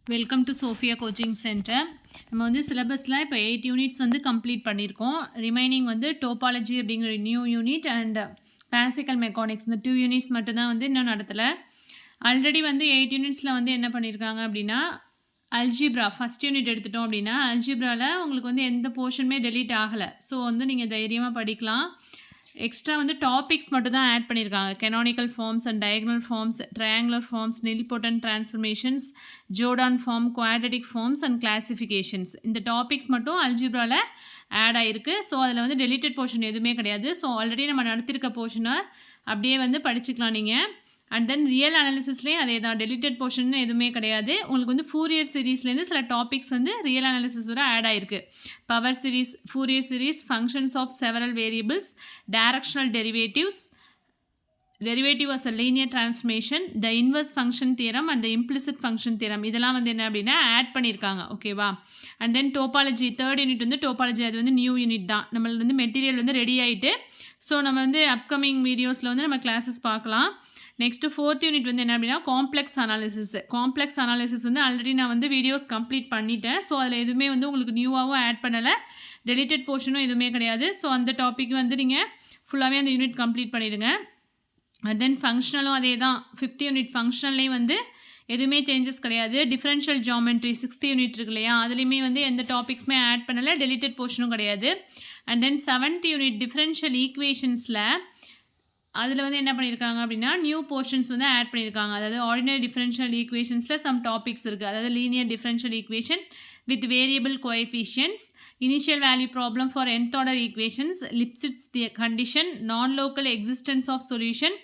Welcome to Sophia coaching centre. நம்ம வந்து சிலபஸில் இப்போ 8 யூனிட்ஸ் வந்து கம்ப்ளீட் பண்ணியிருக்கோம். ரிமைனிங் வந்து டோபாலஜி அப்படிங்கிற new unit and classical mechanics இந்த 2 யூனிட்ஸ் மட்டும்தான் வந்து இன்னும் நடத்தலை. ஆல்ரெடி வந்து 8 யூனிட்ஸில் வந்து என்ன பண்ணியிருக்காங்க அப்படின்னா அல்ஜிப்ரா ஃபஸ்ட் யூனிட் எடுத்துட்டோம் அப்படின்னா அல்ஜிப்ராவில் உங்களுக்கு வந்து எந்த போர்ஷனுமே டெலீட் ஆகலை. ஸோ வந்து நீங்கள் தைரியமாக படிக்கலாம். எக்ஸ்ட்ரா வந்து டாபிக்ஸ் மட்டும் தான் ஆட் பண்ணியிருக்காங்க. Canonical forms and diagonal forms, triangular forms, nilpotent transformations, Jordan form, quadratic forms and classifications இந்த டாபிக்ஸ் மட்டும் அல்ஜிப்ராவில் ஆட் ஆகிருக்கு. ஸோ அதில் வந்து டெலிட்டட் போர்ஷன் எதுவுமே கிடையாது. ஸோ ஆல்ரெடி நம்ம நடத்திருக்க போர்ஷனை அப்படியே வந்து படிச்சுக்கலாம் நீங்கள். அண்ட் தென் ரியல் அனாலிசிஸ்லேயும் அதே தான், டெலிட்டட் போர்ஷன் எதுவுமே கிடையாது. உங்களுக்கு வந்து ஃபூரியர் சீரீஸ்லேருந்து சில டாபிக்ஸ் வந்து ரியல் அனாலிசிஸோட ஆட் ஆகிருக்கு. Power series, Fourier series, functions of several variables, directional derivatives, derivative as a linear transformation, the inverse function theorem and the implicit function theorem இதெல்லாம் வந்து என்ன அப்படின்னா ஆட் பண்ணியிருக்காங்க. ஓகேவா? And then topology third unit வந்து topology, அது வந்து new unit தான். நம்மளுக்கு வந்து மெட்டீரியல் வந்து ரெடி ஆகிட்டு ஸோ நம்ம வந்து அப்கமிங் வீடியோஸில் வந்து நம்ம கிளாஸஸ் பார்க்கலாம். நெக்ஸ்ட்டு ஃபோர்த் யூனிட் வந்து என்ன அப்படின்னா காம்ப்ளெக்ஸ் அனாலிசிஸ். காம்ப்ளெக்ஸ் அனாலிசிஸ் வந்து ஆல்ரெடி நான் வந்து வீடியோஸ் கம்ப்ளீட் பண்ணிட்டேன். ஸோ அதில் எதுவுமே வந்து உங்களுக்கு நியூவாகவும் ஆட் பண்ணலை, டெலிட்டட் போர்ஷனும் எதுவுமே கிடையாது. ஸோ அந்த டாபிக் வந்து நீங்கள் ஃபுல்லாகவே அந்த யூனிட் கம்ப்ளீட் பண்ணிவிடுங்க. அண்ட் தென் ஃபங்க்ஷனலும் அதே தான். ஃபிஃப்த் யூனிட் ஃபங்க்ஷன்லேயும் வந்து எதுவுமே சேஞ்சஸ் கிடையாது. டிஃப்ரென்ஷியல் ஜியாமெட்ரி சிக்ஸ்த் யூனிட் இருக்கு இல்லையா, அதுலேயுமே வந்து எந்த டாபிக்ஸுமே ஆட் பண்ணலை, டெலிட்டட் போர்ஷனும் கிடையாது. And then seventh unit differential ஈக்குவேஷன்ஸில் அதில் வந்து என்ன பண்ணியிருக்காங்க அப்படின்னா நியூ போர்ஷன்ஸ் வந்து ஆட் பண்ணியிருக்காங்க. அதாவது ஆர்டினரி டிஃபரன்ஷியல் ஈக்குவேஷன்ஸில் சம் டாபிக்ஸ் இருக்குது. அதாவது linear differential equation with variable coefficients, initial value problem for nth order equations, Lipschitz condition, non local existence of solution,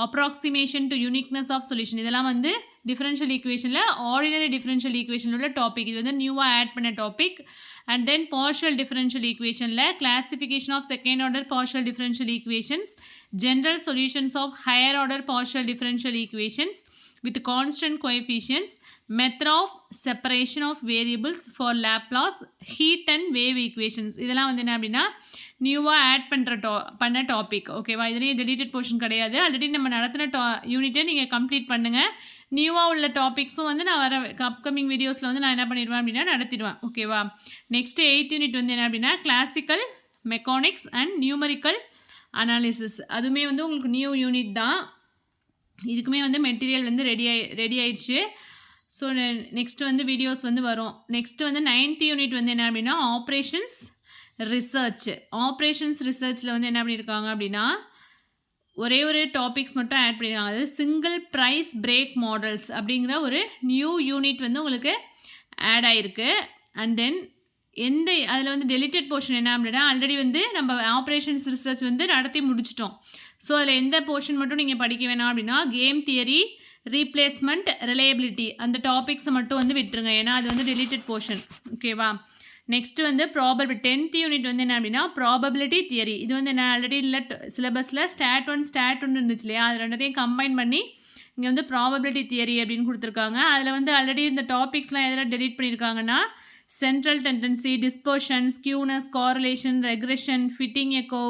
approximation to uniqueness of solution இதெல்லாம் வந்து differential ஈக்குவேஷனில் ordinary differential ஈக்குவேஷனில் உள்ள topic. இது வந்து நியூவாக ஆட் பண்ண topic. And then partial differential ஈக்குவேஷனில் classification of second order partial differential equations, general solutions of higher order partial differential equations with constant coefficients, method of separation of variables for Laplace, heat and wave equations இதெல்லாம் வந்து என்ன அப்படின்னா நியூவாக add பண்ண topic. ஓகேவா? இதுலேயே deleted portion கிடையாது. Already நம்ம நடத்தின யூனிட்டை நீங்கள் கம்ப்ளீட் பண்ணுங்கள். நியூவாக உள்ள டாபிக்ஸும் வந்து நான் வர அப்கமிங் வீடியோஸில் வந்து நான் என்ன பண்ணிடுவேன் அப்படின்னா நடத்திடுவேன். ஓகேவா? நெக்ஸ்ட்டு எயித் யூனிட் வந்து என்ன அப்படின்னா classical mechanics and numerical analysis. அதுவுமே வந்து உங்களுக்கு நியூ யூனிட் தான். இதுக்குமே வந்து மெட்டீரியல் வந்து ரெடி ஆயிடுச்சு. ஸோ நெக்ஸ்ட்டு வந்து வீடியோஸ் வந்து வரும். நெக்ஸ்ட்டு வந்து நைன்த் யூனிட் வந்து என்ன அப்படின்னா ஆப்ரேஷன்ஸ் ரிசர்ச். ஆப்ரேஷன்ஸ் ரிசர்ச்சில் வந்து என்ன பண்ணியிருக்காங்க அப்படின்னா ஒரே ஒரு டாபிக்ஸ் மட்டும் ஆட் பண்ணியிருக்காங்க. அதாவது சிங்கிள் ப்ரைஸ் பிரேக் மாடல்ஸ் அப்படிங்கிற ஒரு நியூ யூனிட் வந்து உங்களுக்கு ஆட் ஆகிருக்கு. அண்ட் தென் அதில் வந்து டெலிட்டட் போர்ஷன் என்ன அப்படின்னா ஆல்ரெடி வந்து நம்ம ஆப்ரேஷன்ஸ் ரிசர்ச் வந்து நடத்தி முடிச்சிட்டோம். ஸோ அதில் எந்த போர்ஷன் மட்டும் நீங்கள் படிக்க வேணாம் அப்படின்னா கேம் தியரி, ரீப்ளேஸ்மெண்ட், ரிலையபிலிட்டி அந்த டாபிக்ஸை மட்டும் வந்து விட்டுருங்க. ஏன்னா அது வந்து டெலிட்டட் போர்ஷன். ஓகேவா? நெக்ஸ்ட்டு வந்து டென்த் யூனிட் வந்து என்ன அப்படின்னா ப்ராபபிலிட்டி தியரி. இது வந்து என்ன ஆல்ரெடி இல்லை சிலபஸில் ஸ்டாட் ஒன் இருந்துச்சு இல்லையா, அது ரெண்டத்தையும் கம்பைன் பண்ணி இங்கே வந்து ப்ராபபிலிட்டி தியரி அப்படின்னு கொடுத்துருக்காங்க. அதில் வந்து ஆல்ரெடி இந்த டாபிக்ஸ்லாம் எதில் டெலிட் பண்ணியிருக்காங்கன்னா central tendency, dispersion, skewness, correlation, regression, fitting echo,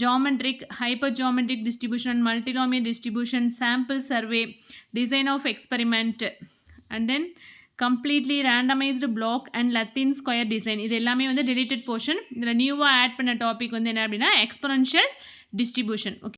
geometric, hypergeometric distribution, multinomial distribution, sample survey, design of experiment, and then completely randomized block and Latin square design இது எல்லாமே வந்து deleted portion. இதில் நியூவாக add பண்ண topic வந்து என்ன அப்படின்னா exponential distribution. Okay.